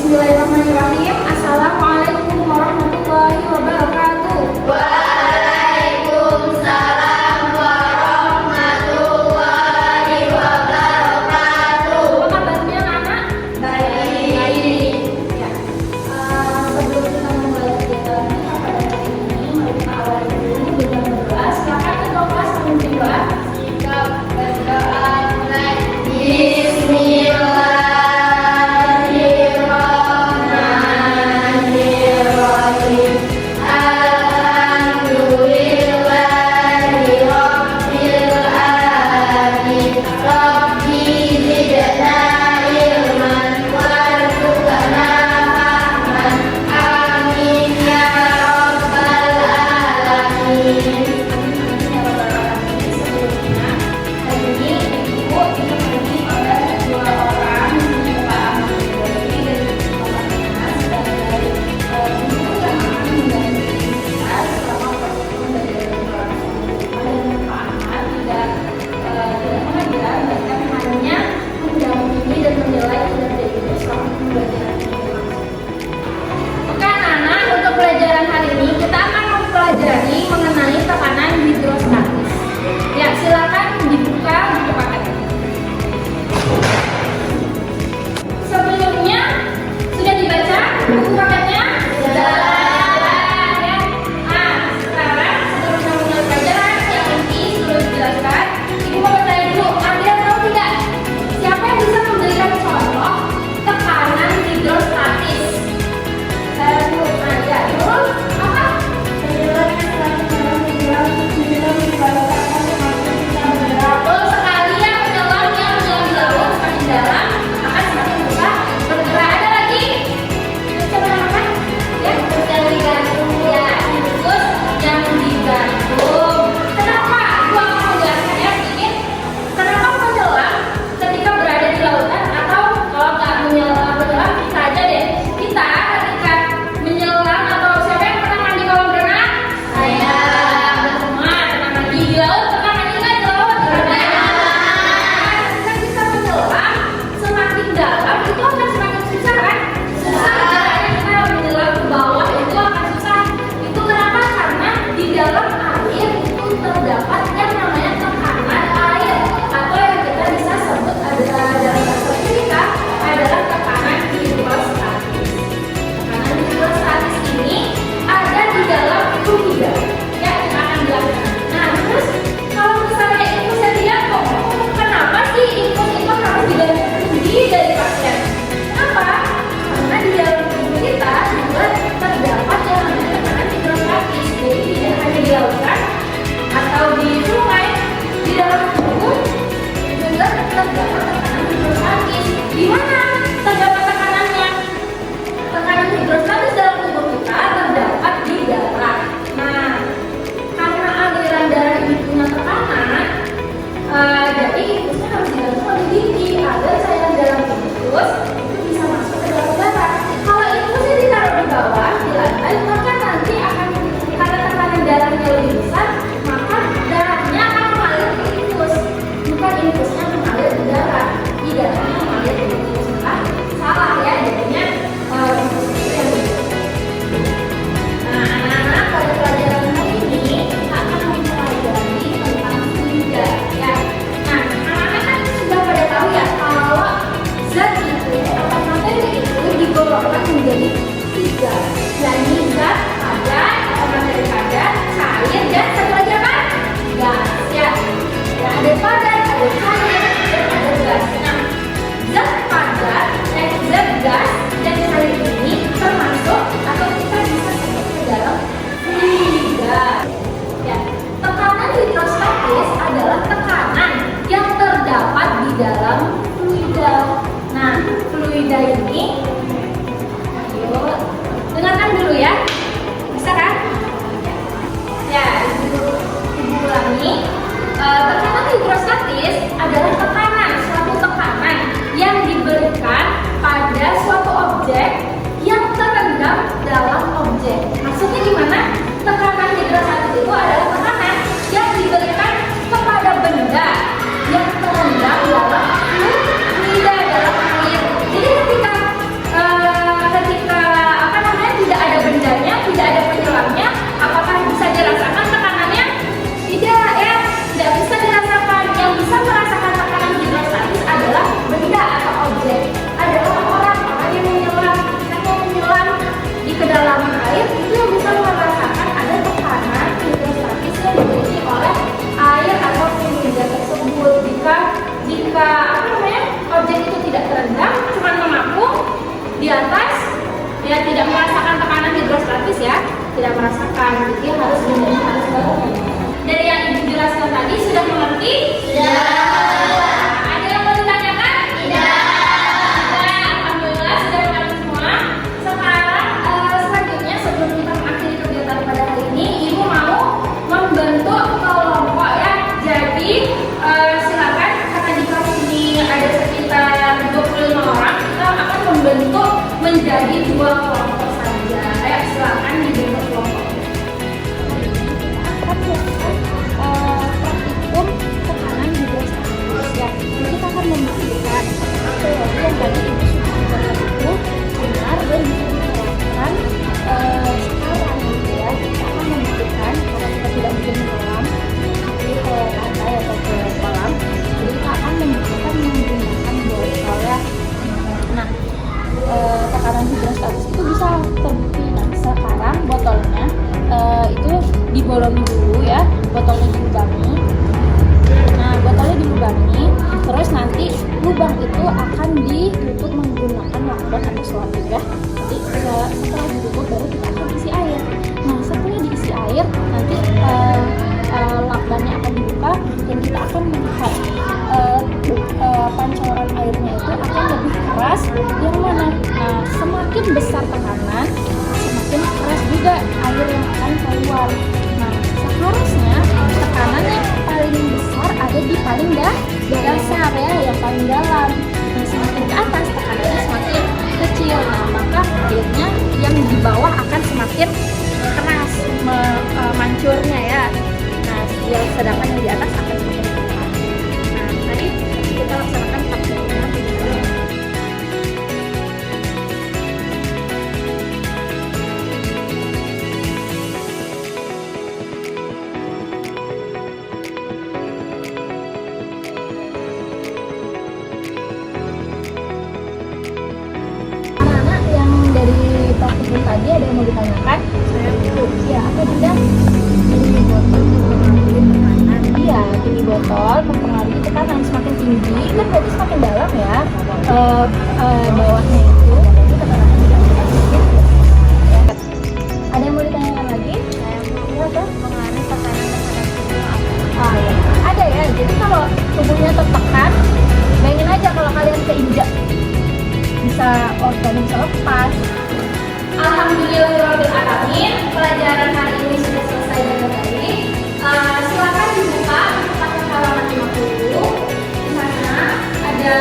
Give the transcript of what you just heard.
Bismillahirrahmanirrahim. Assalamualaikum warahmatullahi wabarakatuh. Waalaikumsalam warahmatullahi wabarakatuh. Apa kabarnya anak? Baik. Ya. Sebelum kita memulai kegiatan kita pada hari ini, mari kita awali dulu dengan berdoa. Silakan ketua kelas memimpin doa. Sikap berdoa mulai. Bismillahirrahmanirrahim. Alhamdulillahi rabbil alamin. Rabbi zidna ilman warzuqna fahman. Amin ya rabbal alamin. Sebelumnya, hari ini Ibu ditemani oleh dua orang Pak Ahmad Ibrahim dan Bapak Dinas sebagai guru yang akan mendampingi kita selama proses pembelajaran kelas. Dan Pak Ahmad tidak mengajar, bahkan hanya mendampingi dan menilai kinerja Ibu selama pembelajaran ini berlangsung. Oke anak-anak, untuk pelajaran hari ini kita akan mempelajari mengenai tekanan hidrostatis. Ya, silakan dibuka buku paket. Sebelumnya sudah dibaca buku paketnya? Sudah. Ya. Nah, sekarang sebelum kita mulai pelajaran yang inti sudah dijelaskan, Ibu mau bertanya dulu, ada yang tahu tidak? Siapa yang bisa memberikan contoh tekanan hidrostatis? Saya dulu. Nah, ya, Nurul, apa? Betul sekali, yang menyelam di laut semakin dalam akan semakin besar bergerak. Ada lagi? Coba namakan? di atas ya tidak merasakan tekanan hidrostatis ya, tidak merasakan, jadi harus benar harus bawah. Dari yang ibu jelaskan tadi sudah mengerti? Sudah. Ada yang mau ditanyakan? Tidak. Alhamdulillah sudah mengerti semua. Sekarang selanjutnya sebelum kita mengakhiri kegiatan pada hari ini, ibu mau membentuk kelompok ya. Jadi silakan karena di kelas ini ada sekitar 25 orang, kita akan membentuk menjadi 2 kelompok saja. Ayo silakan dibentuk kelompok. Akan melakukan praktikum tekanan hidrostatis ya. Jadi kita akan memastikan teori yang tadi ibu sudah jelaskan itu benar dan bisa diterapkan sekarang gitu ya. Kita akan membuktikan karena kita tidak mungkin menyelam seperti ke pantai atau ke kolam. Jadi kita akan membuktikan menggunakan botol ya. Nah, tekanan hidrostatis itu bisa terbukti. Nah, sekarang botolnya itu dibolongi dulu ya, botolnya dilubangi. Nah, botolnya dilubangi, terus nanti lubang itu akan ditutup menggunakan lakban atau swab ya. Nanti setelah ditutup baru kita akan isi air. Nah, setelah diisi air, nanti lakbannya akan dibuka dan kita akan melihat pancaran airnya itu akan lebih keras yang mana. Nah, semakin besar tekanan, semakin keras juga air yang akan keluar. Nah, seharusnya tekanan yang paling besar ada di paling dasar ya, yang paling dalam. Nah, semakin ke atas tekanannya semakin kecil. Nah, maka airnya yang di bawah akan semakin keras mancurnya ya. Nah, yang sedangkan yang di atas akan semakin keras. Nah, tadi kita laksanakan praktiknya begini. Anak-anak yang dari praktikum tadi ada yang mau ditanyakan? Saya ya, apa benda? Tinggi botol mempengaruhi tekanan. Iya, tinggi botol mempengaruhi tekanan. Semakin tinggi kan berarti semakin dalam ya bawahnya itu. Berarti tekanannya tidak akan sedikit. Ada yang mau ditanyakan lagi? Saya mau apa? Mengenai tekanan tubuh apa? Ya. Ada ya. Jadi kalau tubuhnya tertekan, bayangin aja kalau kalian keinjak, bisa organ bisa lepas. Alhamdulillahirrahmanirrahim, pelajaran hari ini sudah selesai dengan baik. Silakan dibuka halaman 50. Di sana ada